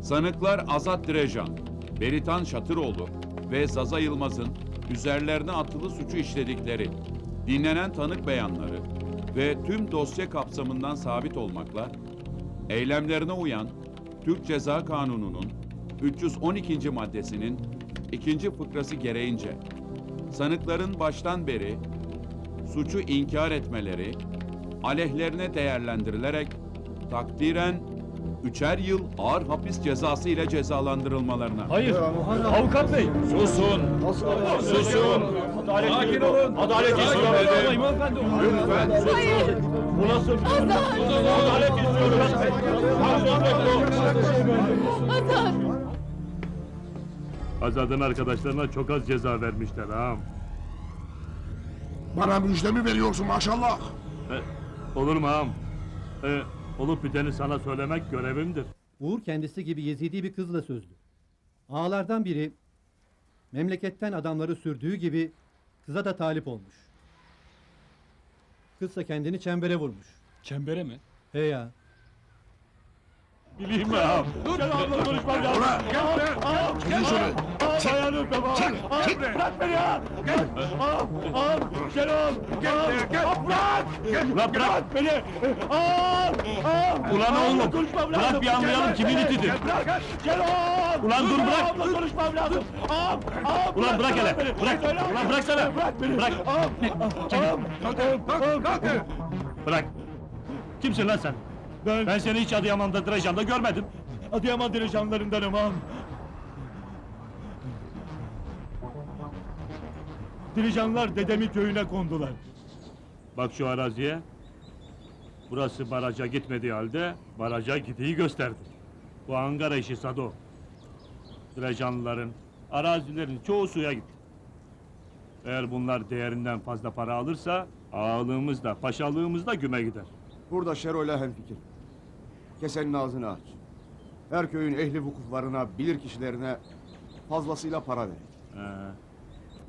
Sanıklar Azat Direjan, Beritan Şatıroğlu ve Zaza Yılmaz'ın üzerlerine atılı suçu işledikleri, dinlenen tanık beyanları ve tüm dosya kapsamından sabit olmakla, eylemlerine uyan Türk Ceza Kanunu'nun 312. maddesinin 2. fıkrası gereğince, sanıkların baştan beri suçu inkar etmeleri, aleyhlerine değerlendirilerek takdiren 3'er yıl ağır hapis cezası ile cezalandırılmalarına. Hayır, avukat bey. Susun! Susun! Sakin olun. Adalet istiyorum. Hanımefendi. Lütfen Hayır! Bu nasıl? Azat! Adalet istiyorum. Azat! Azad'ın arkadaşlarına çok az ceza vermişler ağam. Bana müjde mi veriyorsun maşallah? Olur mu ağam? Olup biteni sana söylemek görevimdir. Uğur kendisi gibi Yezidi bir kızla sözlü. Ağalardan biri memleketten adamları sürdüğü gibi kıza da talip olmuş. Kızsa kendini çembere vurmuş. Çembere mi? He ya. Bileyim mi ağam? Gel ağamla konuşmam lazım. Gel şöyle. Ayağını öpem ağam. Ağam bırak beni ya. Ağam. Gel ağam. Bırak. Bırak beni. Ağam. Ulan oğlum. Bırak bir anlayalım kimin itidir. Gel ağam. Ulan dur bırak. Ağamla konuşmam lazım. Ağam. Ulan bırak hele. Bırak. Ulan bıraksana. Bırak beni. Bırak. Bırak. Kimsin lan sen? Ben seni hiç Adıyaman'da Direjan'da görmedim. Adıyaman Direjanlarındanım ağam. Dirijanlar dedemin köyüne kondular. Bak şu araziye. Burası baraja gitmediği halde baraja gidiği gösterdi. Bu Ankara işi Sado. Dirijanlıların, arazilerin çoğu suya gitti. Eğer bunlar değerinden fazla para alırsa ağalığımız da paşalığımız da güme gider. Burada Şero'yla hemfikir. Kesenin ağzını aç. Her köyün ehli vukuflarına, bilir kişilerine fazlasıyla para verin.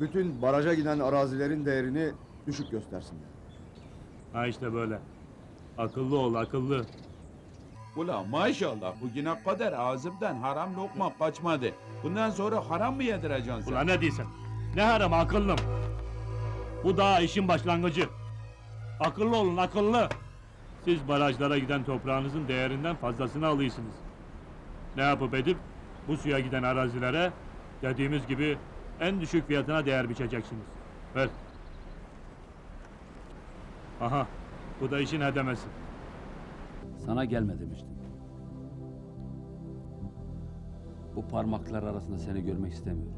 Bütün baraja giden arazilerin değerini düşük göstersinler. Ha işte böyle. Akıllı ol, akıllı. Ulan maşallah bugüne kadar ağzımdan haram lokma kaçmadı. Bundan sonra haram mı yedireceksin sen? Ulan ne diyorsun? Ne haram akıllım. Bu daha işin başlangıcı. Akıllı olun, akıllı. Siz barajlara giden toprağınızın değerinden fazlasını alıyorsunuz. Ne yapıp edip bu suya giden arazilere dediğimiz gibi en düşük fiyatına değer biçeceksiniz. Ver. Aha, bu da işin hedemesi. Sana gelme demiştim. Bu parmaklar arasında seni görmek istemiyorum.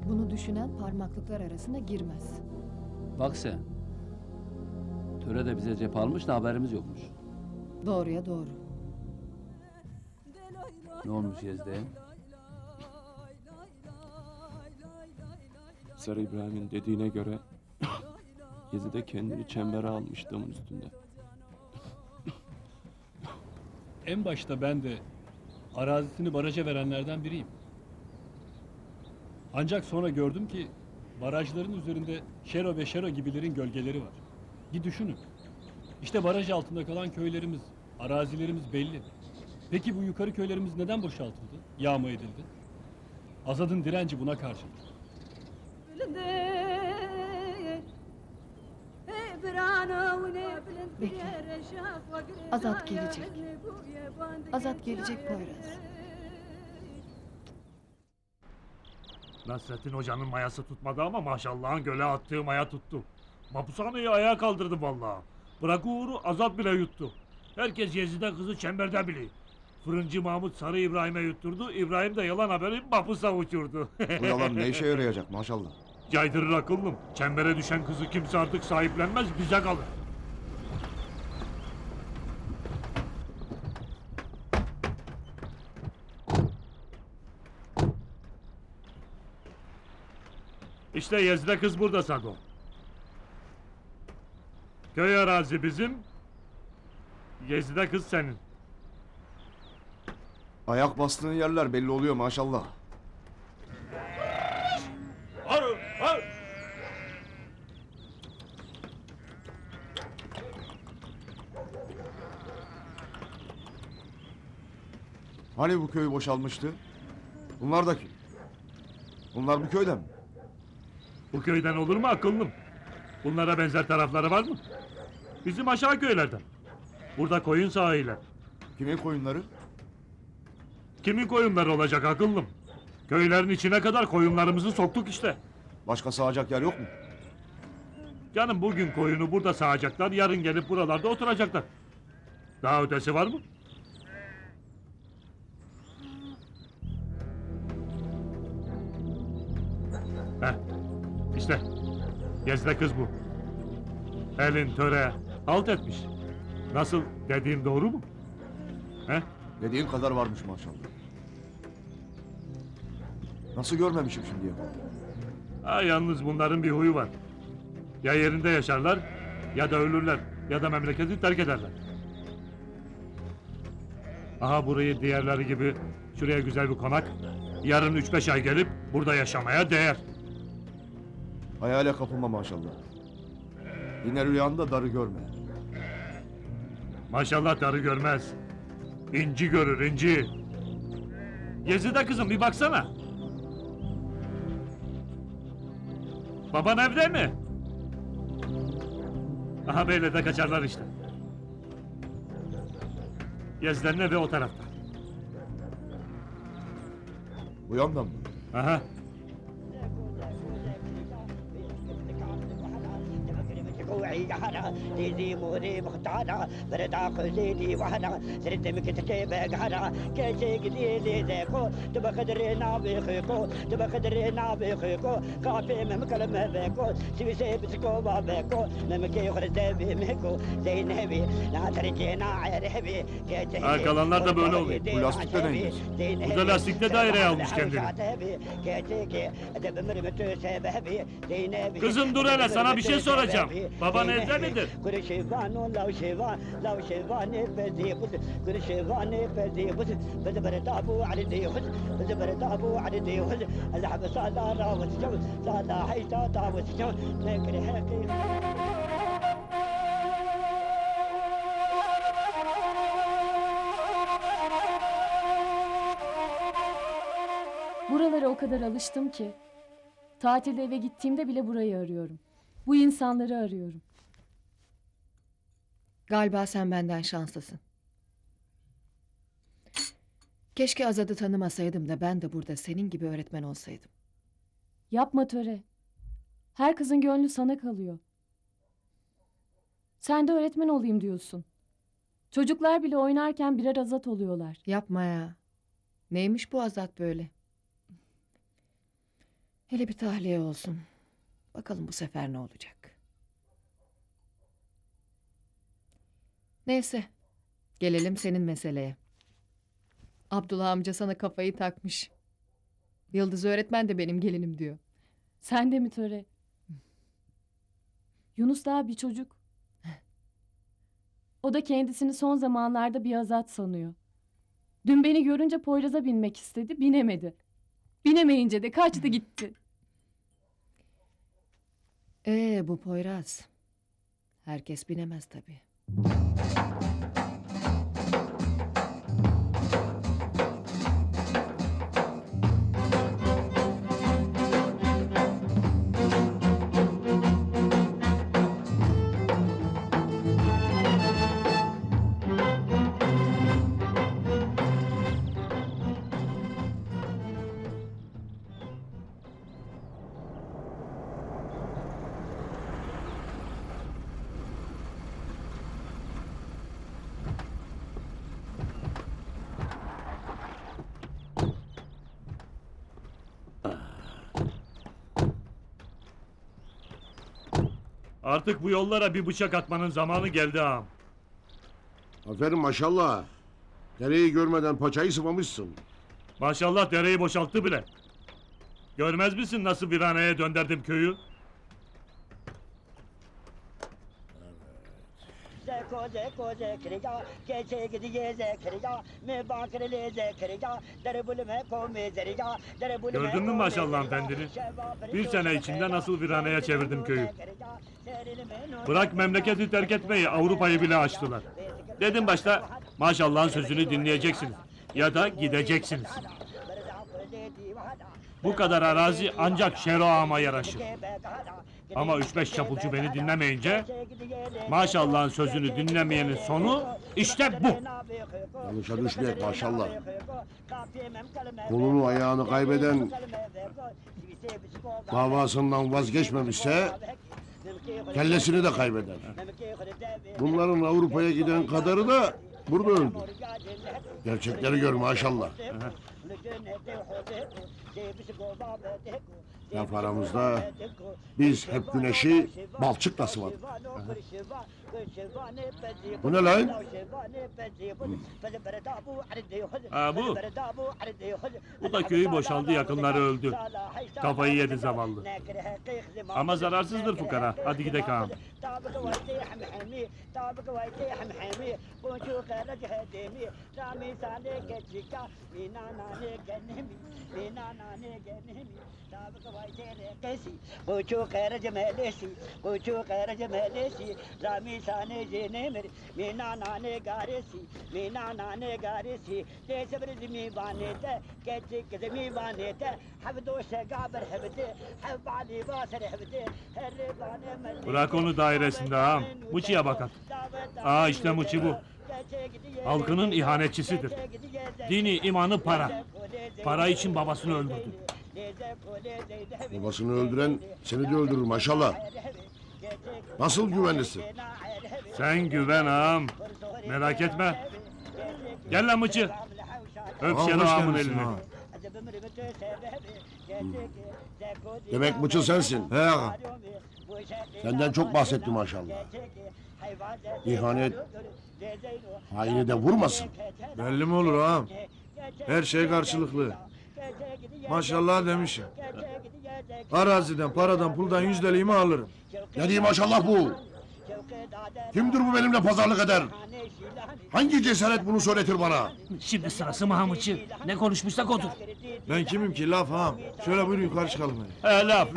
Bunu düşünen parmaklıklar arasına girmez. Bak sen. Töre de bize cep almış da haberimiz yokmuş. Doğruya doğru. Ne olmuş Yezde'ye? Sarı İbrahim'in dediğine göre Yezide kendini çembere almış damın üstünde. En başta ben de arazisini baraja verenlerden biriyim. Ancak sonra gördüm ki barajların üzerinde Şero ve Şero gibilerin gölgeleri var. Bir düşünün. İşte baraj altında kalan köylerimiz, arazilerimiz belli. Peki bu yukarı köylerimiz neden boşaltıldı, yağma edildi? Azad'ın direnci buna karşılık. Bekle. Azat gelecek. Azat gelecek Poyraz. Nasrettin Hoca'nın mayası tutmadı ama maşallahın göle attığı maya tuttu. Mapushaneyi ayağa kaldırdı vallahi. Bırak Uğur'u Azat bile yuttu. Herkes Yezide kızı çemberde biliyor. Fırıncı Mahmut Sarı İbrahim'e yutturdu. İbrahim de yalan haberi mapusa uçurdu. Bu yalan ne işe yarayacak maşallah. Caydırır akıllım. Çembere düşen kızı kimse artık sahiplenmez, bize kalır. İşte Yezide kız burada Sado. Köy arazi bizim, Yezide kız senin. Ayak bastığın yerler belli oluyor maşallah. Hani bu köy boşalmıştı? Bunlar da kim? Bunlar bu köyden mi? Bu köyden olur mu akıllım? Bunlara benzer tarafları var mı? Bizim aşağı köylerden. Burada koyun sahiler. Kimin koyunları? Kimin koyunları olacak akıllım? Köylerin içine kadar koyunlarımızı soktuk işte. Başka sağacak yer yok mu? Canım bugün koyunu burada sağacaklar, yarın gelip buralarda oturacaklar. Daha ötesi var mı? Heh, işte. Gezde kız bu. Elin töre halt etmiş. Nasıl, dediğim doğru mu? He? Dediğin kadar varmış maşallah. Nasıl görmemişim şimdiye kadar? Ha, yalnız bunların bir huyu var. Ya yerinde yaşarlar, ya da ölürler, ya da memleketi terk ederler. Aha burayı diğerleri gibi şuraya güzel bir konak, yarın 3-5 ay gelip burada yaşamaya değer. Hayale kapılma maşallah. Yine rüyanda darı görme. Maşallah darı görmez. İnci görür, inci. Gezide kızım bir baksana. Baban evde mi? Aha böyle de kaçarlar işte. Gezilerin evi o tarafta. Bu yandan mı? Aha. ديدي موري مختارة بردا خليدي وحنا سرد مكتكي بقهرة كيشي قديدي ديكو تبا قدرينا بيخيكو تبا قدرينا بيخيكو كافي ممكلم بيكو سوي سيبسكو بابيكو ممكي خرزي بيميكو زي نهبي لا ترجينا عربي Ha, kalanlar da böyle oluyor. Bu lastikte neymiş? Bu da lastikte daireye almış kendini. Kızım dur hele, sana bir şey soracağım. Baban evde midir? Buralara o kadar alıştım ki. Tatilde eve gittiğimde bile burayı arıyorum. Bu insanları arıyorum. Galiba sen benden şanslısın. Keşke Azad'ı tanımasaydım da ben de burada senin gibi öğretmen olsaydım. Yapma Töre. Her kızın gönlü sana kalıyor. Sen de öğretmen olayım diyorsun. Çocuklar bile oynarken birer Azat oluyorlar. Yapma ya. Neymiş bu Azat böyle? Hele bir tahliye olsun. Bakalım bu sefer ne olacak? Neyse. Gelelim senin meseleye. Abdullah amca sana kafayı takmış. Yıldız öğretmen de benim gelinim diyor. Sen de mi Töre? Yunus daha bir çocuk. O da kendisini son zamanlarda bir Azat sanıyor. Dün beni görünce Poyraz'a binmek istedi, binemedi. Binemeyince de kaçtı gitti. Bu Poyraz. Herkes binemez tabii. Artık bu yollara bir bıçak atmanın zamanı geldi ağam. Aferin maşallah. Dereyi görmeden paçayı sıvamışsın. Maşallah dereyi boşalttı bile. Görmez misin nasıl viraneye döndürdüm köyü? Gördün mü maşallah hanımefendini? Bir sene içinde nasıl viraneye çevirdim köyü. Bırak memleketi terk etmeyi, Avrupa'yı bile açtılar. Dedim başta, maşallahın sözünü dinleyeceksiniz. ya da gideceksiniz. Bu kadar arazi ancak Şero Ağam'a yaraşır. Ama 3-5 çapulcu beni dinlemeyince, maşallahın sözünü dinlemeyenin sonu işte bu. Yanlışa düşmeyek maşallah. Kolunu ayağını kaybeden davasından vazgeçmemişse kellesini de kaybeder. Bunların Avrupa'ya giden kadarı da burada öldü. Gerçekleri gör maşallah. Laf aramızda biz hep güneşi balçıkla sıvadık. Bu ne lan? Ha bu. Bu da köyü boşaldı, yakınları öldü. Kafayı yedi zavallı. Ama zararsızdır fukara. Hadi gidelim ağam. Koçu kayra cemelesi, koçu kayra cemelesi, rami sane jenemir, mina nane garesi, mina nane garesi, desebir zimi vanete, keçik zimi vanete, havdo şegaber hevde, havbali basar hevde, her vane Bırak onu dairesinde ağam. Muçi'ye bakın. Aa işte Muçi bu. Halkının ihanetçisidir. Dini, imanı para. Para için babasını öldürdü. Babasını öldüren seni de öldürür maşallah. Nasıl güvenlisin? Sen güven ağam. Merak etme. Gel lan Muçi. Öp Şero ağamın elini. Demek Mıçıl sensin. He ağam. Senden çok bahsetti maşallah. İhanet haini de vurmasın. Belli mi olur ağam? Her şey karşılıklı. Maşallah demişim. Araziden, paradan, puldan yüzdeliğimi alırım. Ne diyeyim maşallah bu? Kimdir bu benimle pazarlık eder? Hangi cesaret bunu söyletir bana? Şimdi sırası Mahmutçı. Ne konuşmuşsak odur. Ben kimim ki laf ağam? Şöyle buyurun yukarı çıkalım. He laf.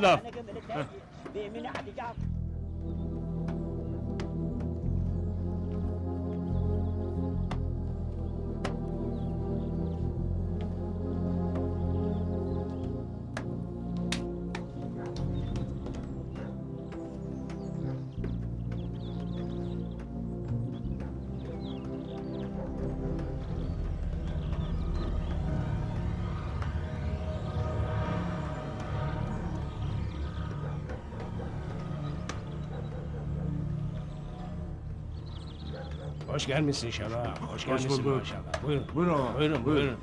Hoş gelmişsin Şero. Hoş gelmişsin bulduk. maşallah. Buyurun. Buyurun ağam. Buyurun. Buyurun.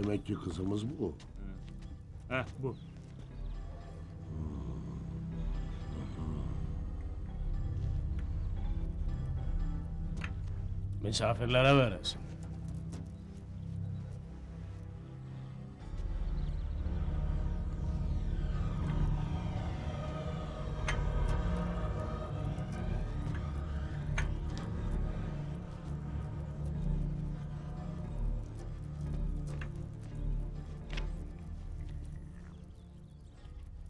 Demek ki kızımız bu. Heh bu. Misafirlere veresin.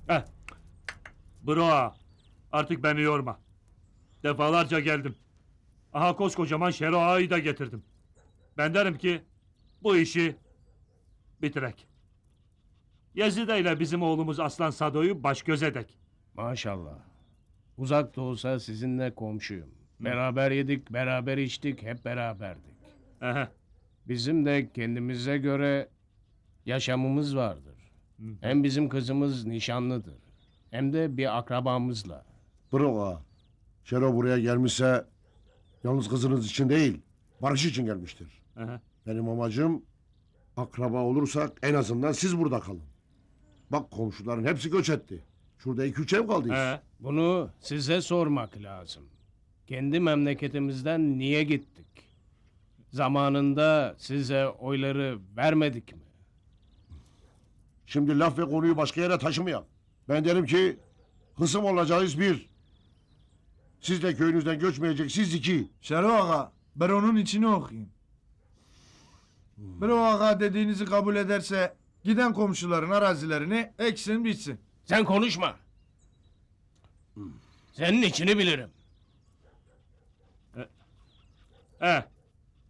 Heh. Bro ağa, artık beni yorma. Defalarca geldim. Aha koskocaman Şero ağayı da getirdim. Ben derim ki bu işi bitirek. Yezide ile bizim oğlumuz Aslan Sado'yu baş göz edek. Maşallah. Uzak da olsa sizinle komşuyum. Beraber yedik, beraber içtik, hep beraberdik. Aha. Bizim de kendimize göre yaşamımız vardır. Hem bizim kızımız nişanlıdır. Hem de bir akrabamızla. Bırak ağa. Şero buraya gelmişse yalnız kızınız için değil, barış için gelmiştir. Aha. Benim amacım akraba olursak en azından siz burada kalın. Bak komşuların hepsi göç etti. Şurada 2-3 ev kaldıyız. He. Bunu size sormak lazım. Kendi memleketimizden niye gittik? Zamanında size oyları vermedik mi? Şimdi laf ve konuyu başka yere taşımayalım. Ben derim ki kısım olacağız bir. Siz de köyünüzden göçmeyeceksiniz iki. Şerif Ağa, ben onun içini okuyayım. Bir o ağa dediğinizi kabul ederse giden komşuların arazilerini eksin bitsin. Sen konuşma. Senin içini bilirim.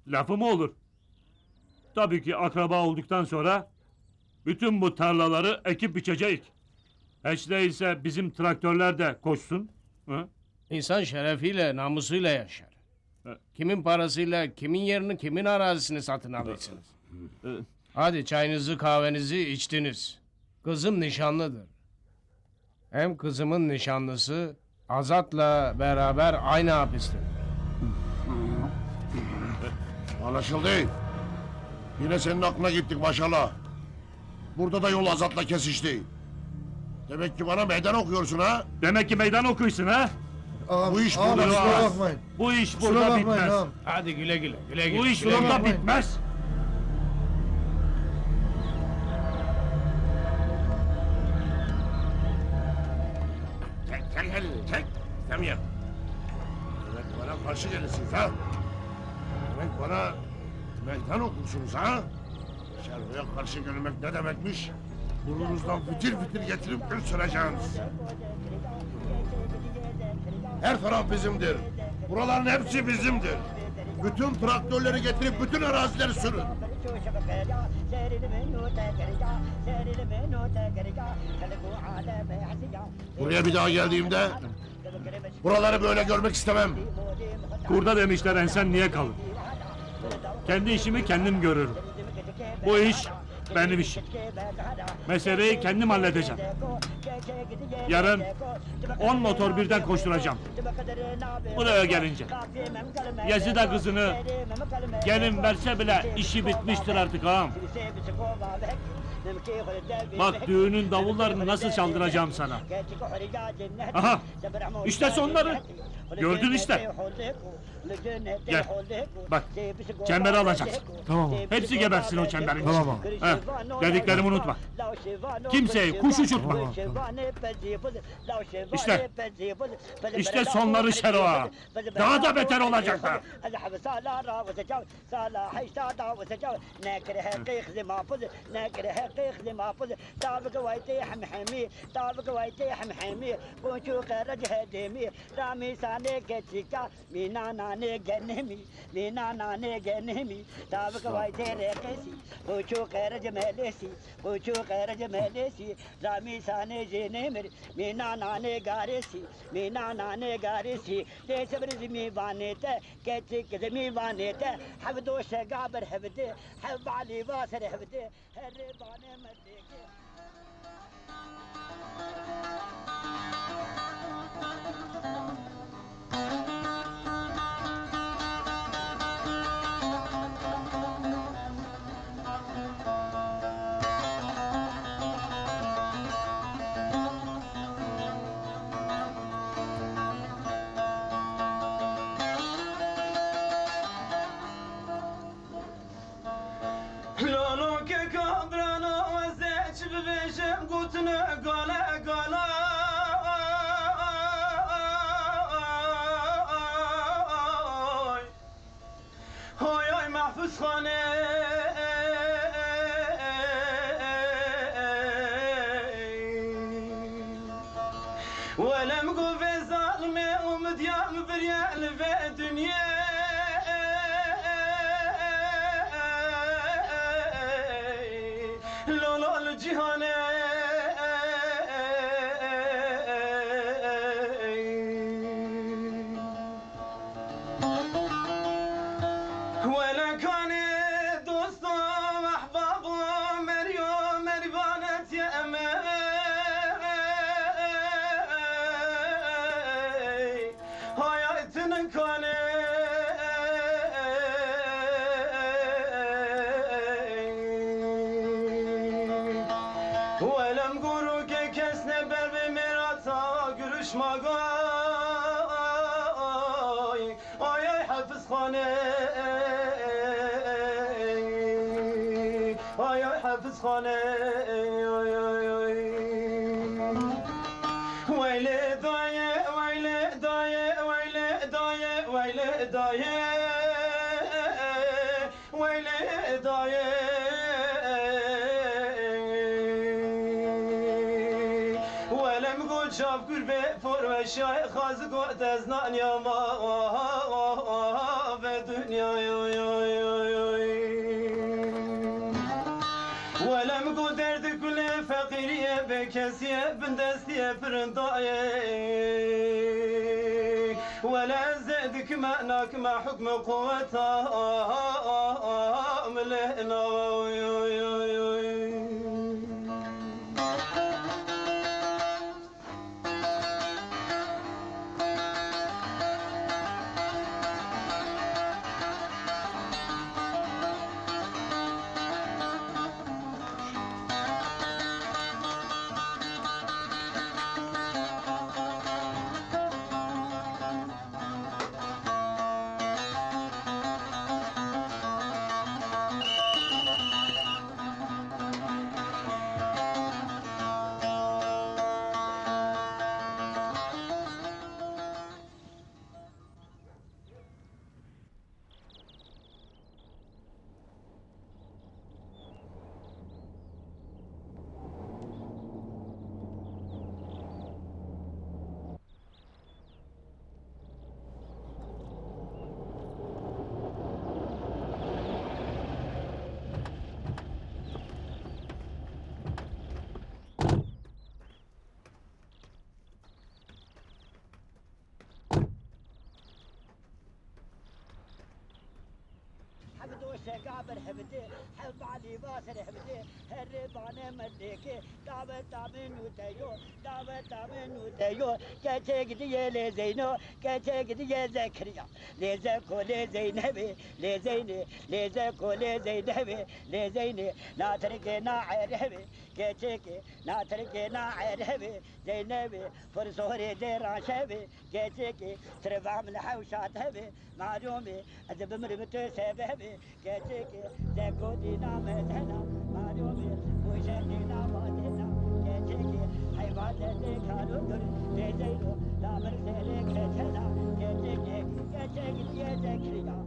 Lafı mı olur? Tabii ki akraba olduktan sonra bütün bu tarlaları ekip biçeceğiz. Hiç değilse bizim traktörler de koşsun. Hı? İnsan şerefiyle, namusuyla yaşar. Kimin parasıyla, kimin yerini, kimin arazisini satın alırsınız. Hadi çayınızı, kahvenizi içtiniz. Kızım nişanlıdır. Hem kızımın nişanlısı Azat'la beraber aynı hapistedir. Anlaşıldı. Yine senin aklına gittik maşallah. Burada da yol Azat'la kesişti. Demek ki bana meydan okuyorsun ha? Demek ki meydan okuyorsun ha? Ağam, Bu iş ağam, burada kusura bitmez. bakmayın. Bu iş Kusura burada bakmayın bitmez. ağam. Hadi güle güle, güle güle. Bu iş güle güle. burada bitmez. Çek elini çek. İstemiyorum. Demek bana karşı gelirsiniz ha? Demek bana meydan okursunuz ha? Şerbe'ye karşı gelmek ne demekmiş? Burnunuzdan fitil fitil getirip gül süreceğiniz. Her taraf bizimdir. Buraların hepsi bizimdir. Bütün traktörleri getirip bütün arazileri sürün. Buraya bir daha geldiğimde buraları böyle görmek istemem. Kurda demişler ensen niye kalın? Kendi işimi kendim görürüm. Bu iş benim işim. Meseleyi kendim halledeceğim. Yarın 10 motor birden koşturacağım. Buraya gelince. Yazıda kızını gelin verse bile işi bitmiştir artık ağam. Bak düğünün davullarını nasıl çaldıracağım sana. Aha işte sonları. Gördün işte. Gel. Bak çemberi alacaksın. Tamam. Hepsi gebersin o çemberin. Tamam. Dediklerimi unutma. Kimseyi kuş uçurtma. İşte. İşte sonları Şeroa. Daha da beter olacaklar. Ay ay hafız khane ويلي دايه ويلي دايه ويلي دايه ولم قول شاف قربي فور وشاي خازق وتزنان يا ما في دنيا ولم قول درد كل فقيرية بكسية بندستية فرنداية ولا زادك معناك ما حكم قوتها ملهنا قابر هبدي حب علي باسر هبدي هربانه مديكي دابن وتيو دابن وتيو كاتي قديه لزينو كاتي قديه زكريا لزكو لزينبي لزيني لزكو لزينبي لزيني لا تركنا عربي كاتيكي لا تركنا عربي زينبي فرصوري دراشبي كاتيكي تربع من حوشات هبي معلومي أذب مرمتو سببي كاتيكي زكو دينا مدهنا معلومي وشكينا مدهنا كاتيكي حيوات اللي كانوا در تزينو لا مرسلي كتنا كاتيكي كاتيكي يا زكريا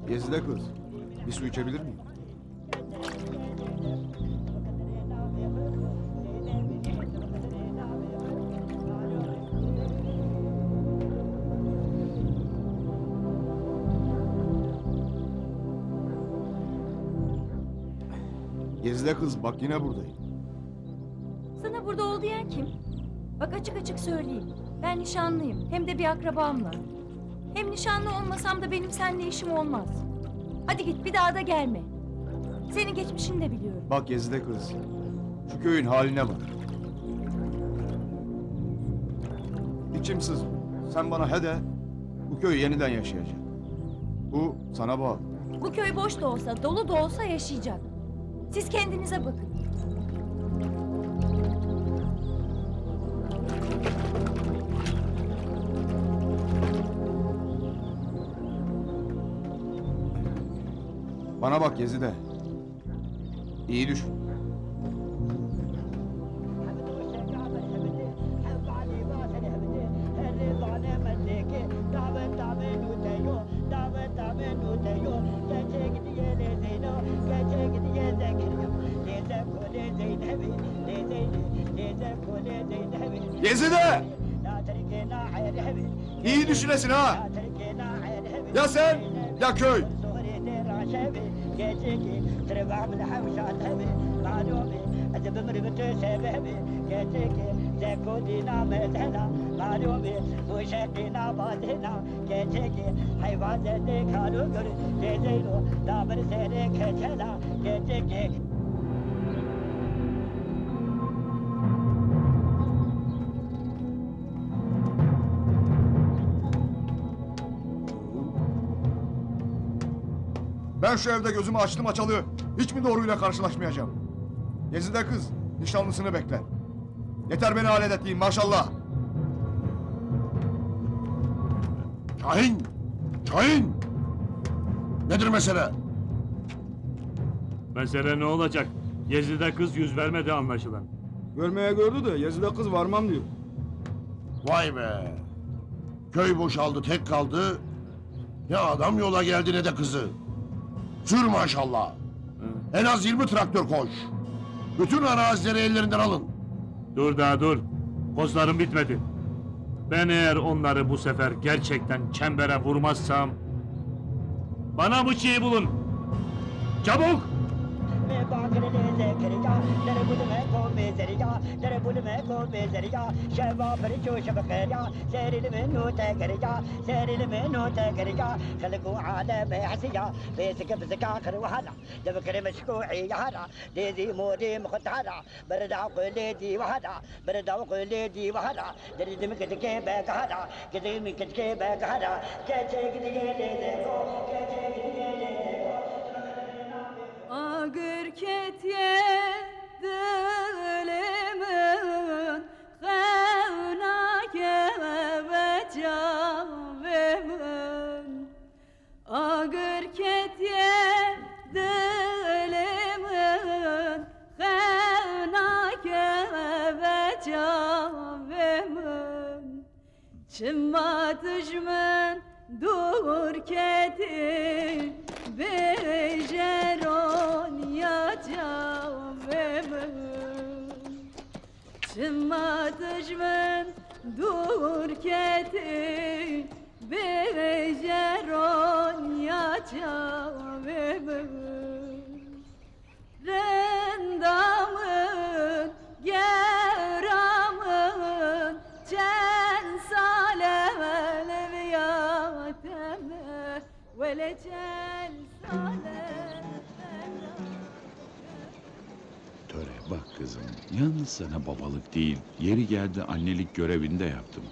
Gezide kız, bir su içebilir miyim? Gezide kız, bak yine buradayım. Sana burada ol diyen kim? Bak açık açık söyleyeyim. Ben nişanlıyım. Hem de bir akrabamla. Hem nişanlı olmasam da benim seninle işim olmaz. Hadi git bir daha da gelme. Senin geçmişini de biliyorum. Bak Gezide kız, şu köyün haline bak. İçim sızlıyor. Sen bana he de, bu köy yeniden yaşayacak. Bu sana bağlı. Bu köy boş da olsa, dolu da olsa yaşayacak. Siz kendinize bakın. Bana bak Gezide. İyi düşün. Gezide! İyi düşünesin ha! Ya sen, ya köy! كاتيكي تربع من حوشات هبي معلومي أذب مرمتو سببي كاتيكي زكو دينا مدهنا معلومي وشكينا بادهنا كاتيكي حيوان زدي كانوا قر زيزينو دابر سيري كتنا كاتيكي Ben şu evde gözümü açtım açalı hiç mi doğruyla karşılaşmayacağım? Gezide kız nişanlısını bekler. Yeter beni alet ettiğin maşallah. Şahin! Şahin! Nedir mesele? Mesele ne olacak? Gezide kız yüz vermedi anlaşılan. Görmeye gördü de Yazı'da kız varmam diyor. Vay be! Köy boşaldı, tek kaldı. Ne adam yola geldi ne de kızı. Sür maşallah. En az 20 traktör koş. Bütün arazileri ellerinden alın. Dur daha dur. Kozlarım bitmedi. Ben eğer onları bu sefer gerçekten çembere vurmazsam... Bana bıçıyı bulun. Çabuk! Ağır ketiye dilimin Xevna ve cavimin Ağır ketiye dilimin Xevna ve cavimin Çimmatışmın dur keti Bejeron ya cavimin Çimmatışmın dur keti Bejeron ya cavimin Rendamın geramın Cen salevleviyateme Vele cen Töre bak kızım, yalnız sana babalık değil, yeri geldi annelik görevini de yaptım.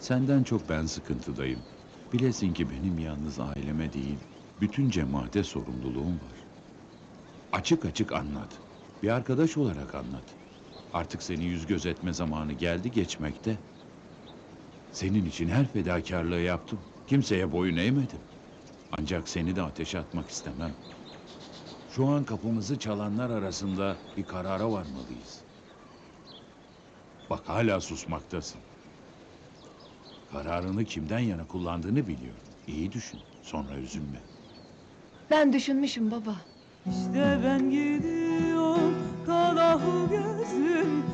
Senden çok ben sıkıntıdayım. Bilesin ki benim yalnız aileme değil, bütün cemaate sorumluluğum var. Açık açık anlat. Bir arkadaş olarak anlat. Artık seni yüz göz etme zamanı geldi geçmekte. Senin için her fedakarlığı yaptım. Kimseye boyun eğmedim. Ancak seni de ateşe atmak istemem. Şu an kapımızı çalanlar arasında bir karara varmalıyız. Bak hala susmaktasın. Kararını kimden yana kullandığını biliyorum. İyi düşün, sonra üzülme. Ben düşünmüşüm baba. İşte ben gidiyorum kalahu gözüm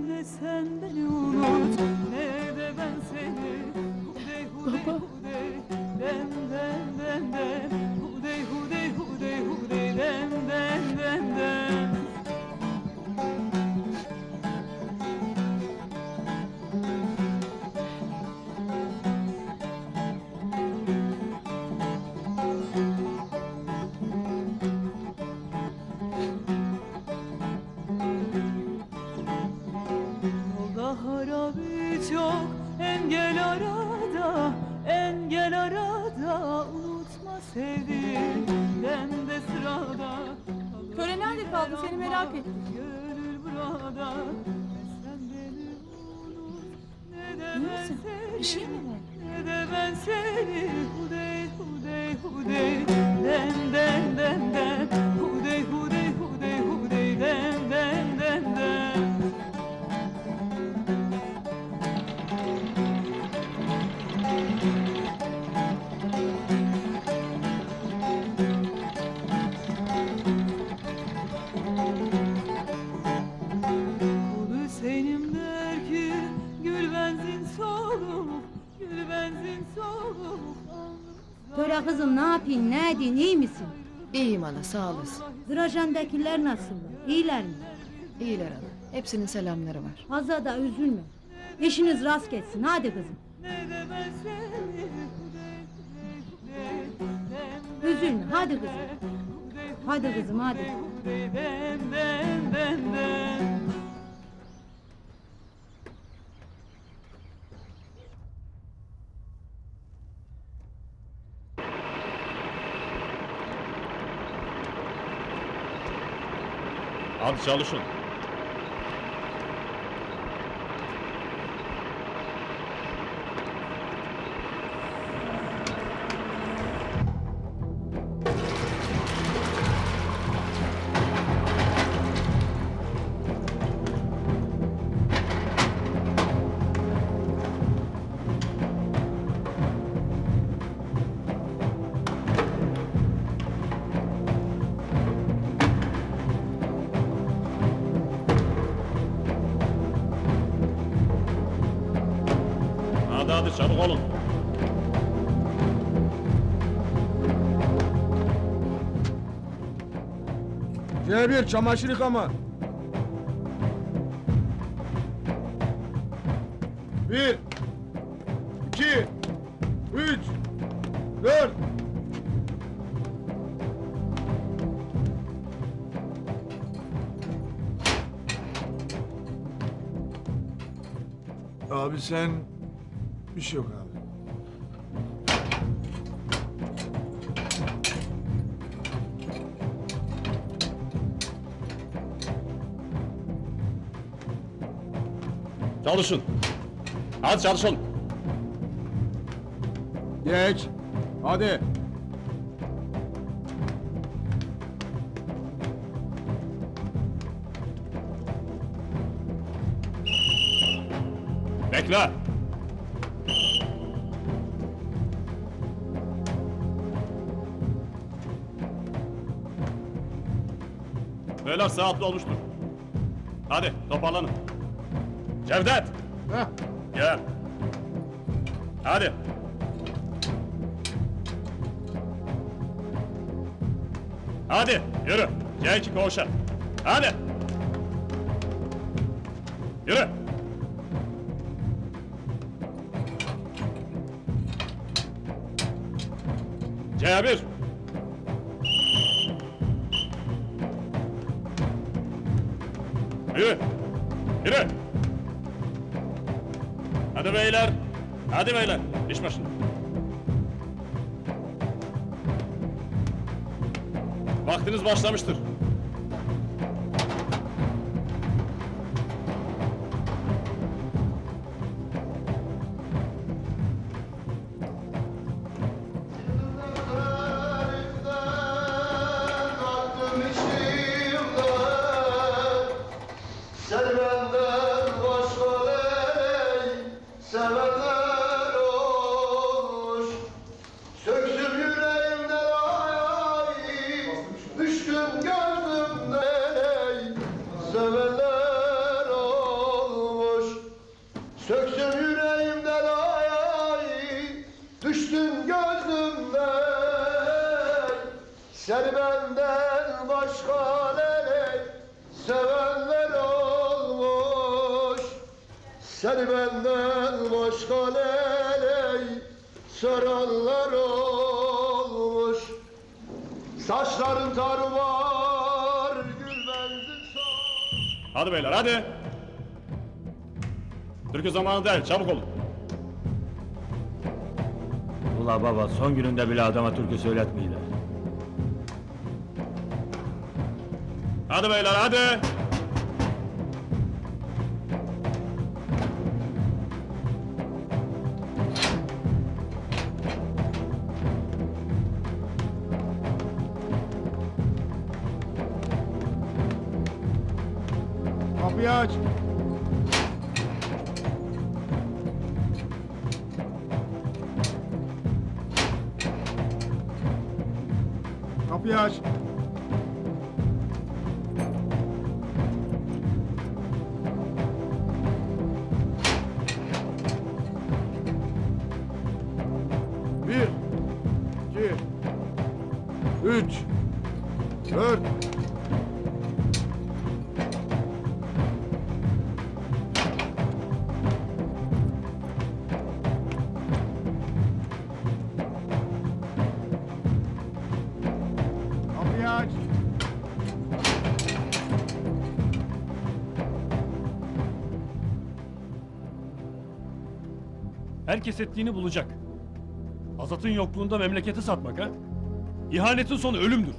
ne sen beni unut ne de ben seni hudey hudey hudey den den den den hudey hudey hudey hudey den den den den çok engel arada unutma sevdiğinden de sırada. Töre nerede kaldı seni merak ettim. Gönül burada sen beni unut ne de ben seni Bir şey mi var? ne de ben seni hudey hudey hudey den den den den hudey hudey hudey hudey den den den den. Töre kızım ne yapayım, ne edin, iyi misin? İyiyim ana, sağ olasın. Drajan'dakiler nasıllar, iyiler mi? İyiler ana. Hepsinin selamları var. Fazla da üzülme. İşiniz rast geçsin, hadi kızım. Üzülme, hadi kızım. Hadi kızım, hadi. Hadi çalışın. hadi çabuk olun. C1 çamaşır yıkama. 1 2 3 4 Abi sen bir şey yok abi. Çalışın. Hadi çalışın. Geç. Hadi. Bekle. Beyler saatli olmuştur. Hadi toparlanın. Cevdet! Heh. Gel. Hadi. Hadi yürü. C2 koğuşa. Hadi. Yürü. C1. Yürü. Yürü. Hadi beyler. Hadi beyler. İş başına. Vaktiniz başlamıştır. Seni benden başka nereye sevenler olmuş. Seni benden başka nereye soranlar olmuş. Saçların tarvar, gül benzin son. Hadi beyler hadi. Türkü zamanı değil, çabuk olun. Ula baba son gününde bile adama türkü söyletmeyiler. Hadi beyler hadi. Kapıyı aç. Kapıyı aç. Bir, iki, üç, dört. Kapıyı aç. Herkes ettiğini bulacak. Azat'ın yokluğunda memleketi satmak ha? İhanetin sonu ölümdür.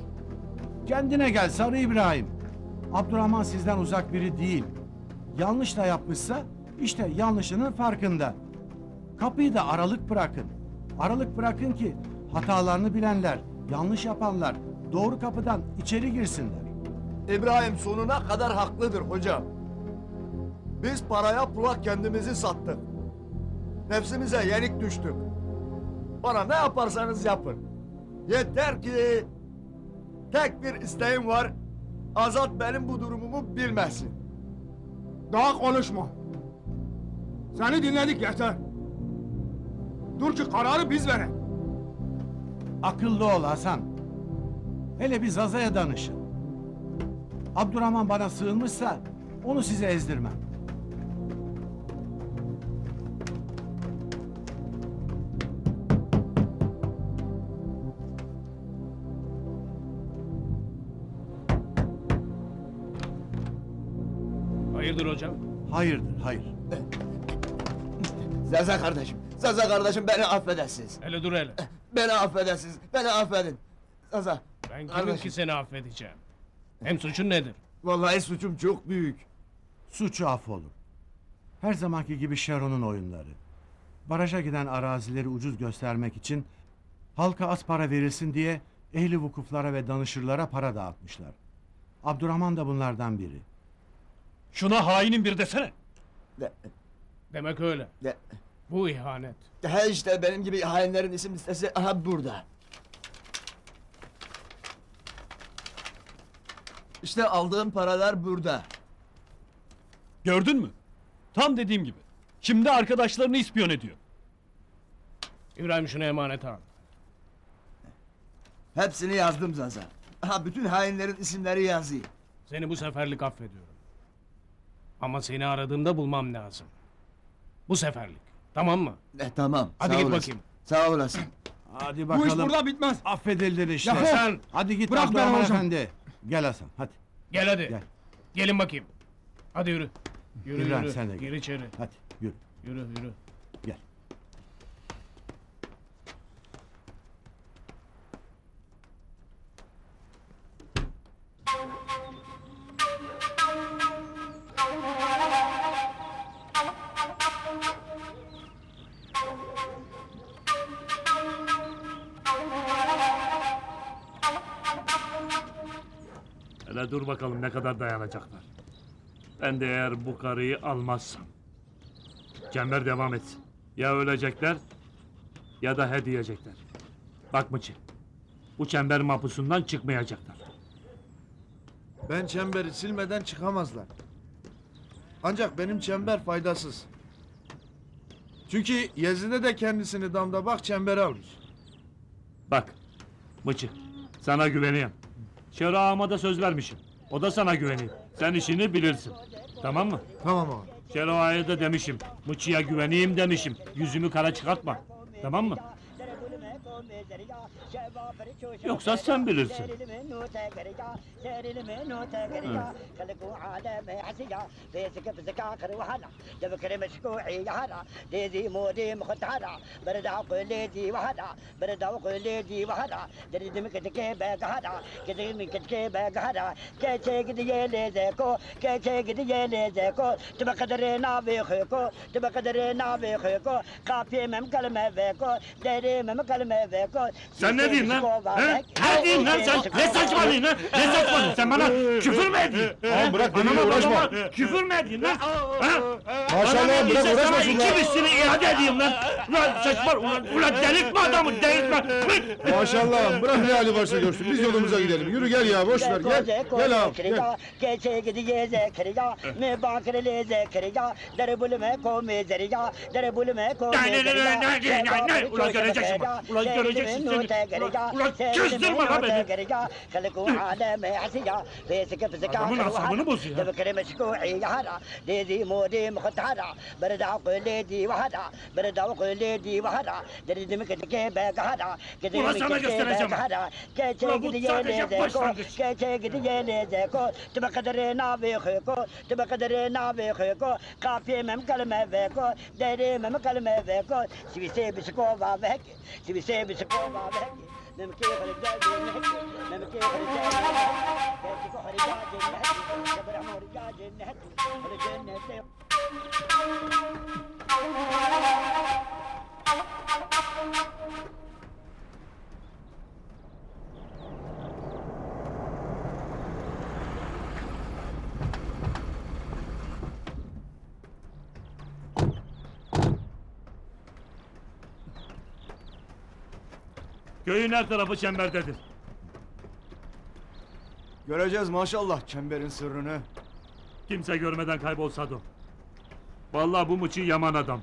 Kendine gel Sarı İbrahim. Abdurrahman sizden uzak biri değil. Yanlış da yapmışsa işte yanlışının farkında. Kapıyı da aralık bırakın. Aralık bırakın ki hatalarını bilenler, yanlış yapanlar doğru kapıdan içeri girsinler. İbrahim sonuna kadar haklıdır hocam. Biz paraya pula kendimizi sattık. Nefsimize yenik düştük. Bana ne yaparsanız yapın. Yeter ki tek bir isteğim var. Azat benim bu durumumu bilmesin. Daha konuşma. Seni dinledik yeter. Dur ki kararı biz verelim. Akıllı ol Hasan. Hele bir Zaza'ya danışın. Abdurrahman bana sığınmışsa onu size ezdirmem. Hayırdır hocam? Hayırdır, hayır. Zaza kardeşim, Zaza kardeşim beni affedersiniz. Hele dur hele. Beni affedersiniz, beni affedin. Zaza, Ben kimim Kardeşim. ki seni affedeceğim? Hem suçun nedir? vallahi suçum çok büyük. Suçu affolur. Her zamanki gibi Şeron'un oyunları. Baraja giden arazileri ucuz göstermek için halka az para verilsin diye ehli vukuflara ve danışırlara para dağıtmışlar. Abdurrahman da bunlardan biri. Şuna hainin bir desene. Demek öyle. De, Bu ihanet. he işte benim gibi hainlerin isim listesi aha burada. İşte aldığım paralar burada. Gördün mü? Tam dediğim gibi. Şimdi arkadaşlarını ispiyon ediyor. İbrahim şunu emanet al. Hepsini yazdım Zaza. Aha bütün hainlerin isimleri yazayım. Seni bu seferlik affediyorum. Ama seni aradığımda bulmam lazım. Bu seferlik. Tamam mı? Tamam. Hadi sağ git olasın. bakayım. Sağ olasın. Hadi bakalım. Bu iş burada bitmez. Affedildin işte. Yahu! Sen hadi git Bırak Abdurrahman beni hocam. efendi. Gel Hasan hadi. Gel hadi. Gel. Gelin bakayım. Hadi yürü. Yürü İbrahim, yürü. sen de gel. Gir içeri. Hadi yürü. Yürü yürü. Gel. Hele dur bakalım ne kadar dayanacaklar. Ben de eğer bu karıyı almazsam. Çember devam etsin. Ya ölecekler ya da he diyecekler. Bak Mıçı, bu çember mapusundan çıkmayacaklar. Ben çemberi silmeden çıkamazlar. Ancak benim çember faydasız. Çünkü Yezide de kendisini damda bak çemberi almış. Bak Mıçı, sana güveniyorum. Şero ağama da söz vermişim. O da sana güveniyor. Sen işini bilirsin. Tamam mı? Tamam abi. Şero ağaya da demişim. Mıçı'ya güveneyim demişim. Yüzümü kara çıkartma. Tamam mı? Yoksa sen bilirsin. Sen ne diyorsun lan? He? Ne diyorsun lan sen? Ne saçmalıyorsun lan? Ne saçmalıyorsun? Sen bana küfür mü ediyorsun? Tamam, bırak, benimle Anama uğraşma. babama küfür mü ediyorsun lan? Ha? Maşallah, Bana ne bırak, diyse sana uğraşma iki şunla. mislini iade edeyim lan. Ulan saçmal, ulan delirtme adamı, delirtme. Maşallah bırak ne hali varsa görsün. Biz yolumuza gidelim. Yürü gel ya boş ver gel. Gel abi gel. कैसे गिदिए ज़ेखरिया मैं बाकर ले ज़ेखरिया दर बुल में को में जरिया दर बुल में को Ne? Ulan göreceksin bak. Ulan göreceksin seni. Ulan kızdırma lan beni. Adamın asabını bozuyor. تبكر مشكوعي يهرا ديدي مودي مختارا بردا قليدي وهرا بردا قليدي وهرا درد مكتكي بقهرا Ulan sana göstereceğim. Ulan bu sadece başlangıç. كيتي قدي ليزيكو تبقدر نابي خيكو تبقدر نابي خيكو قافي مم كلمة فيكو ديري مم كلمة فيكو سبيسي بسكو بابك سبيسي بسكو بابك نمكي خرجاجي نهكي نمكي خرجاجي نهكي خرجاجي نهكي جبر عمر جاجي نهكي خرجاجي Köyün her tarafı çemberdedir. Göreceğiz maşallah çemberin sırrını. Kimse görmeden kaybolsa da. Vallahi bu Mıçı yaman adam.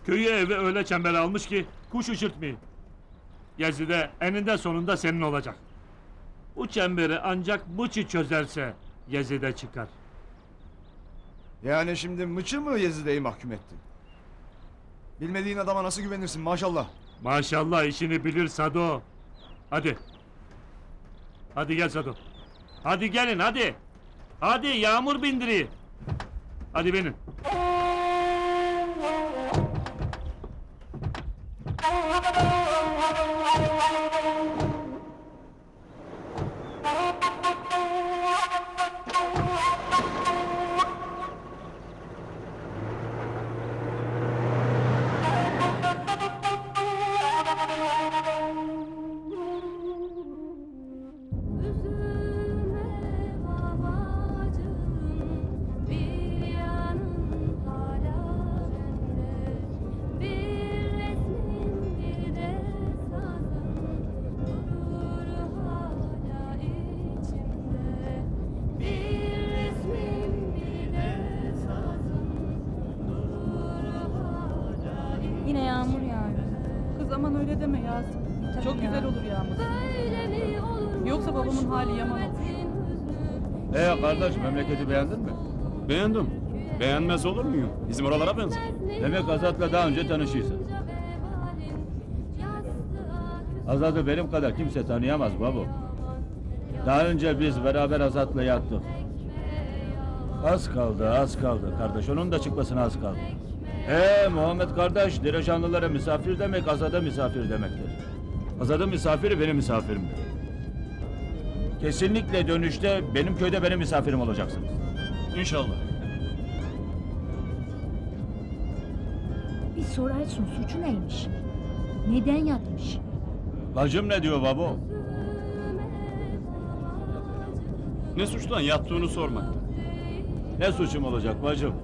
Köyü evi öyle çember almış ki kuş uçurtmayı. Gezide eninde sonunda senin olacak. Bu çemberi ancak Mıçı çözerse Gezide çıkar. Yani şimdi Mıçı mı Yezide'yi mahkum etti? Bilmediğin adama nasıl güvenirsin maşallah. Maşallah işini bilir Sado. Hadi. Hadi gel Sado. Hadi gelin hadi. Hadi yağmur bindiri. Hadi benim. Yine yağmur yağıyor. Kız aman öyle deme Yasin. Tabii Çok ya. güzel olur yağmur. Yoksa babamın hali yaman olur. Kardeş memleketi beğendin mi? Beğendim. Beğenmez olur muyum? Bizim oralara benzer. Demek Azat'la daha önce tanışıyorsun. Azat'ı benim kadar kimse tanıyamaz baba. Daha önce biz beraber Azat'la yattık. Az kaldı kardeş. Onun da çıkmasına az kaldı. Muhammed kardeş, Direcanlılara misafir demek, Azad'a misafir demektir. Azad'ın misafiri benim misafirimdir. Kesinlikle dönüşte benim köyde benim misafirim olacaksınız. İnşallah. Bir sorarsın suçu neymiş? Neden yatmış? Bacım ne diyor babo? Ne suçtan yattığını sormakta. Ne suçum olacak bacım?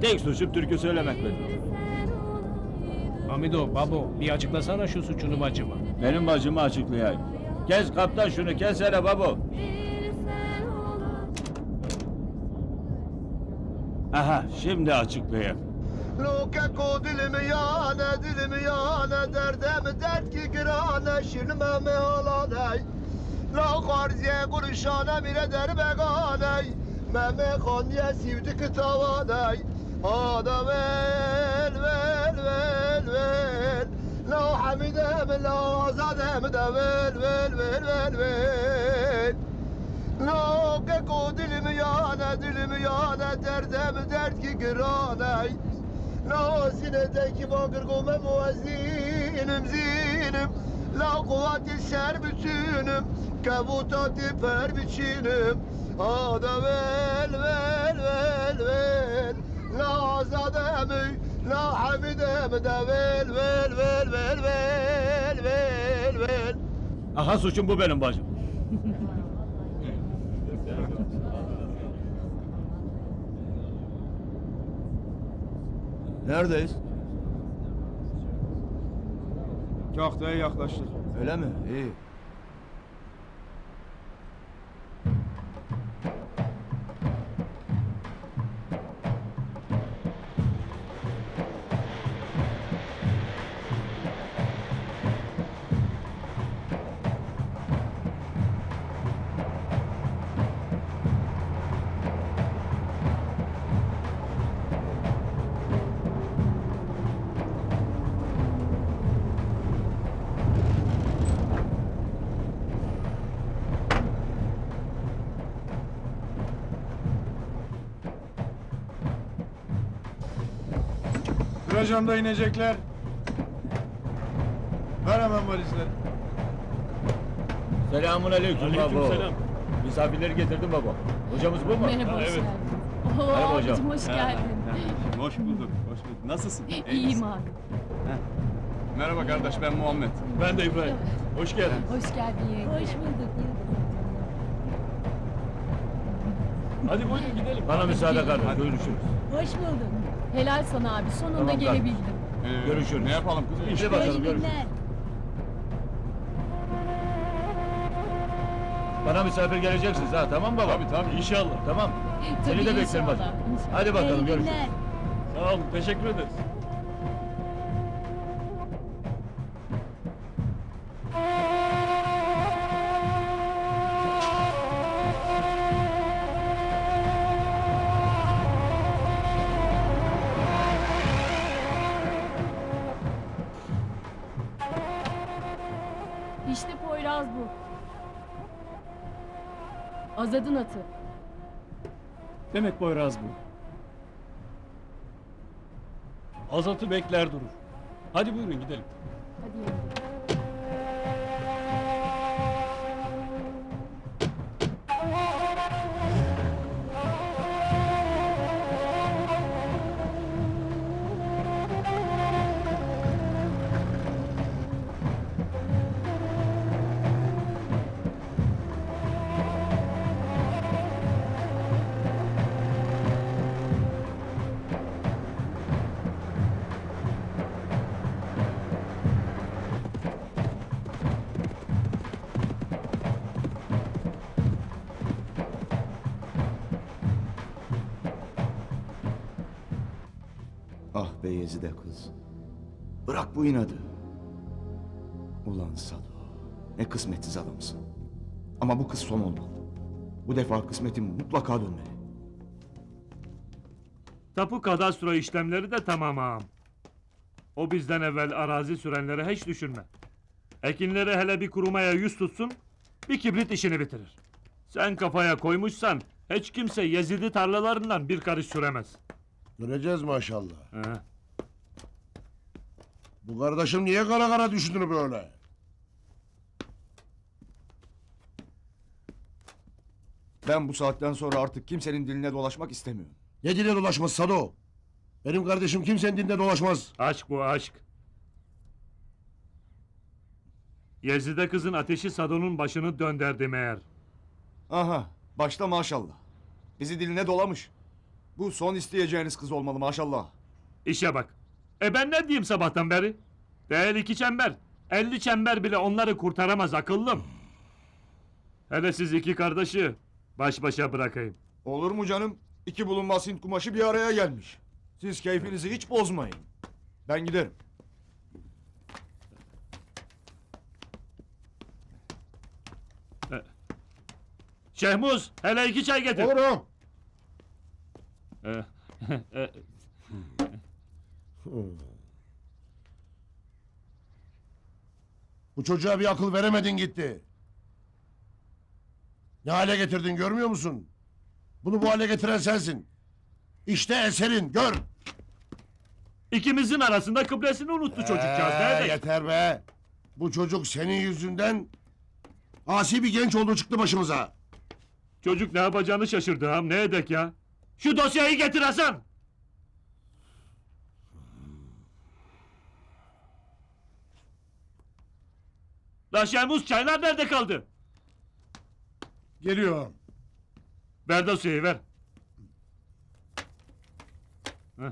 Tek suçum türkü söylemek benim. Hamido, babo bir açıklasana şu suçunu bacıma. Benim bacımı açıklayayım. Kes kaptan şunu, kes hele babo. Aha, şimdi açıklayayım. Lokeko dilimi yane derdem dert ki girane şirmeme alane. La garziye kurşane mire der begane. Meme khaniye sivdik tavane. Ada vel vel vel vel. La hamidem la azadem de vel vel vel vel vel. Lokeko dilimi yane derdem dert ki girane. La sinedeki bakır gome muezzinim zinim. La kuvveti ser bütünüm. Kevutati per biçinim. Ada vel vel vel vel. La azademi la hamidemi de vel vel vel vel vel vel vel. Aha suçum bu benim bacım. Neredeyiz? Kahtaya yaklaştık. Öyle mi? İyi. Virajanda inecekler. Ver hemen valizleri. Selamun aleyküm babo. Aleykümselam. Misafirleri getirdim baba. Hocamız bu mu? Ha, evet. Merhaba hocam. Hoş geldin. Hoş bulduk, hoş bulduk. Nasılsın? İyiyim abi. Merhaba kardeş, ben Muhammed. Ben de İbrahim. Hoş geldin. Hoş geldin yenge. Hoş bulduk. Hadi buyurun gidelim. Bana müsaade kardeş. Görüşürüz. Hoş bulduk. Helal sana abi. Sonunda Tamam, gelebildim. Görüşürüz. Ne yapalım kızım? İşte bakalım görüşürüz. Bana misafir geleceksiniz ha, tamam baba? Tabii. İnşallah. Tamam. Seni de beklerim bacım. Hadi bakalım görüşürüz. Sağ olun. Teşekkür ederiz. Azad'ın atı. Demek Poyraz bu. Azat'ı bekler durur. Hadi buyurun gidelim. Hadi yenge. Ah be Yezide kız. Bırak bu inadı. Ulan Sado. Ne kısmetsiz adamsın. Ama bu kız son olmalı. Bu defa kısmetim mutlaka dönmeli. Tapu kadastro işlemleri de tamam ağam. O bizden evvel arazi sürenlere hiç düşünme. Ekinleri hele bir kurumaya yüz tutsun, bir kibrit işini bitirir. Sen kafaya koymuşsan, hiç kimse Yezidi tarlalarından bir karış süremez. Göreceğiz maşallah. He. Bu kardeşim niye kara kara düşünür böyle? Ben bu saatten sonra artık kimsenin diline dolaşmak istemiyorum. Ne dile dolaşmaz Sado? Benim kardeşim kimsenin dilinde dolaşmaz. Aşk bu aşk. Yezide kızın ateşi Sado'nun başını dönderdi meğer. Aha, başta maşallah. Bizi diline dolamış. Bu son isteyeceğiniz kız olmalı maşallah. İşe bak. Ben ne diyeyim sabahtan beri? Değil 2 çember. 50 çember bile onları kurtaramaz akıllım. Hele siz 2 kardeşi baş başa bırakayım. Olur mu canım? 2 bulunmaz Hint kumaşı bir araya gelmiş. Siz keyfinizi hiç bozmayın. Ben giderim. Şehmuz, hele 2 çay getir. Buyurun. Bu çocuğa bir akıl veremedin gitti. Ne hale getirdin görmüyor musun? Bunu bu hale getiren sensin. İşte eserin gör. İkimizin arasında kıblesini unuttu çocukcağız. Nerede? Yeter be. Bu çocuk senin yüzünden asi bir genç oldu çıktı başımıza. Çocuk ne yapacağını şaşırdı ham. Ne edek ya? Şu dosyayı getir Hasan. La Şehmuz, çaylar nerede kaldı? Geliyor. Ver dosyayı ver. Heh.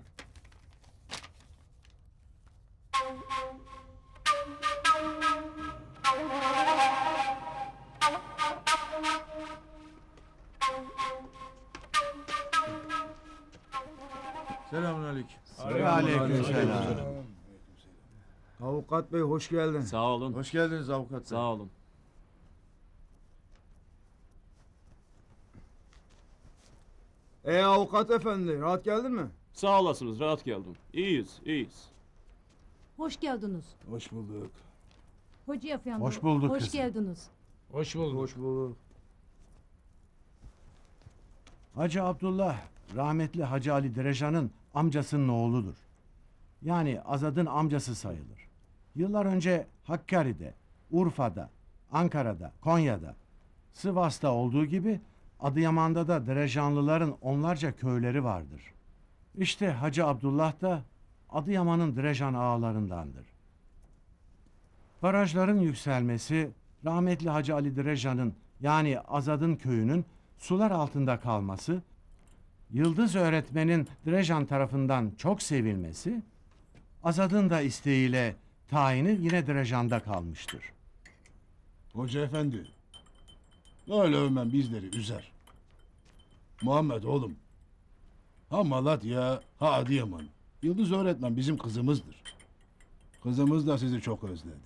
Selamünaleyküm. Aleykümselam. Avukat bey hoş geldin. Sağ olun. Hoş geldiniz avukat bey. Sağ olun. Avukat efendi rahat geldin mi? Sağ olasınız, rahat geldim. İyiyiz, iyiyiz. Hoş geldiniz. Hoş bulduk. Hoca efendi. Hoş bulduk Hoş kızım. geldiniz. Hoş bulduk. Hoş bulduk. Hacı Abdullah, rahmetli Hacı Ali Derejan'ın amcasının oğludur. Yani Azad'ın amcası sayılır. Yıllar önce Hakkari'de, Urfa'da, Ankara'da, Konya'da, Sivas'ta olduğu gibi Adıyaman'da da Derejanlıların onlarca köyleri vardır. İşte Hacı Abdullah da Adıyaman'ın Derejan ağalarındandır. Barajların yükselmesi, rahmetli Hacı Ali Derejan'ın yani Azad'ın köyünün sular altında kalması, Yıldız öğretmenin Derejan tarafından çok sevilmesi, Azad'ın da isteğiyle tayini yine Derejan'da kalmıştır. Hoca efendi. Böyle övmen bizleri üzer. Muhammed oğlum. Ha Malatya, ha Adıyaman. Yıldız öğretmen bizim kızımızdır. Kızımız da sizi çok özledi.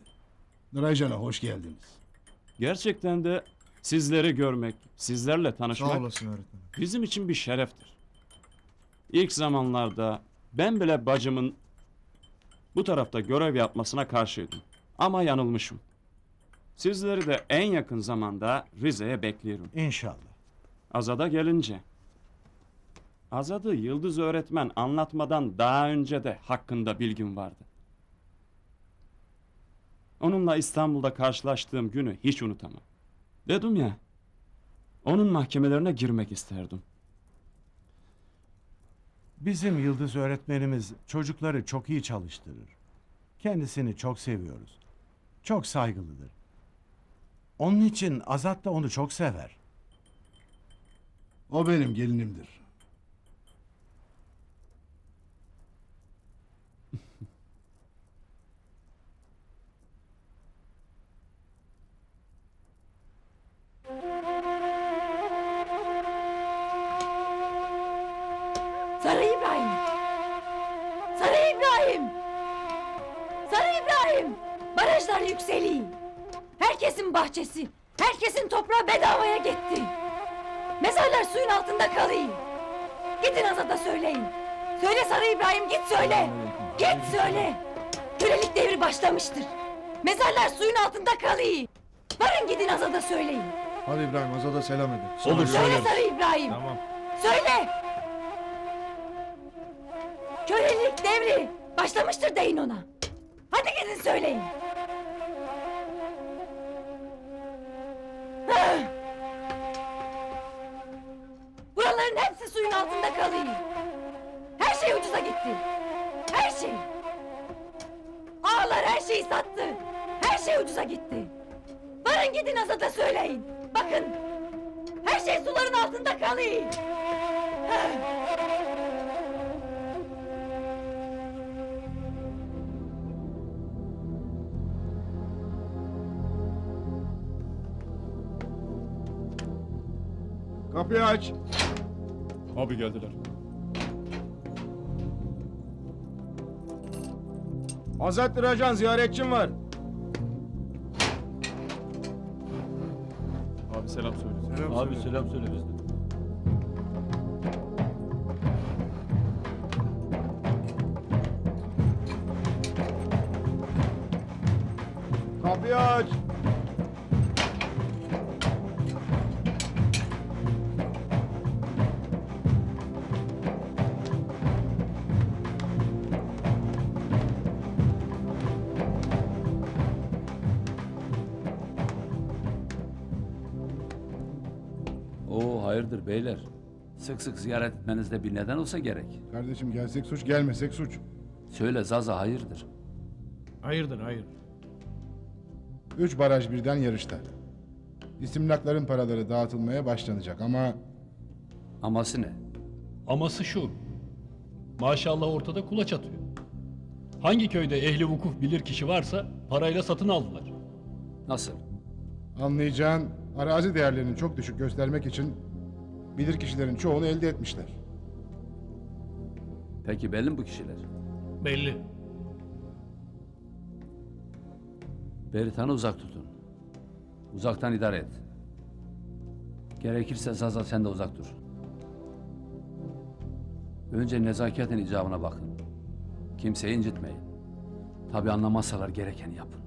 Nuraycan'a hoş geldiniz. Gerçekten de sizleri görmek, sizlerle tanışmak Sağ olasın öğretmenim. bizim için bir şereftir. İlk zamanlarda ben bile bacımın bu tarafta görev yapmasına karşıydım. Ama yanılmışım. Sizleri de en yakın zamanda Rize'ye bekliyorum. İnşallah. Azad'a gelince. Azad'ı Yıldız öğretmen anlatmadan daha önce de hakkında bilgim vardı. Onunla İstanbul'da karşılaştığım günü hiç unutamam. Dedim ya, onun mahkemelerine girmek isterdim. Bizim Yıldız öğretmenimiz çocukları çok iyi çalıştırır. Kendisini çok seviyoruz. Çok saygılıdır. Onun için Azat da onu çok sever. O benim gelinimdir. Sarı İbrahim! Sarı İbrahim! Sarı İbrahim! Barajlar yükseliyor. Herkesin bahçesi, herkesin toprağı bedavaya gitti. Mezarlar suyun altında kalıyor. Gidin Azat'a söyleyin. Söyle Sarı İbrahim, git söyle. Git söyle. Kölelik devri başlamıştır. Mezarlar suyun altında kalıyor. Varın gidin Azat'a söyleyin. Hadi İbrahim Azad'a selam edin. Olur, Söyle Sarı İbrahim. Tamam. Söyle. Kölelik devri başlamıştır deyin ona. Hadi gidin söyleyin. Ah! Buraların hepsi suyun altında kalıyor. Her şey ucuza gitti. Her şey. Ağalar her şeyi sattı. Her şey ucuza gitti. Varın gidin Azat'a söyleyin. Bakın. Her şey suların altında kalıyor. Ah! Kapıyı aç. Abi geldiler. Azat Racan ziyaretçim var. Abi selam söyle. Abi selam söyle bizden. Kapıyı aç. Oo hayırdır beyler? Sık sık ziyaret etmenizde bir neden olsa gerek. Kardeşim gelsek suç, gelmesek suç. Söyle Zaza hayırdır? Hayırdır hayır. 3 baraj birden yarışta. İstimlakların paraları dağıtılmaya başlanacak ama Aması ne? Aması şu. Maşallah ortada kulaç atıyor. Hangi köyde ehli vukuf bilir kişi varsa parayla satın aldılar. Nasıl? anlayacağın arazi değerlerini çok düşük göstermek için bilirkişilerin çoğunu elde etmişler. Peki belli mi bu kişiler? Belli. Beritan'ı uzak tutun. Uzaktan idare et. Gerekirse Zaza sen de uzak dur. Önce nezaketin icabına bakın. Kimseyi incitmeyin. Tabii anlamazsalar gerekeni yapın.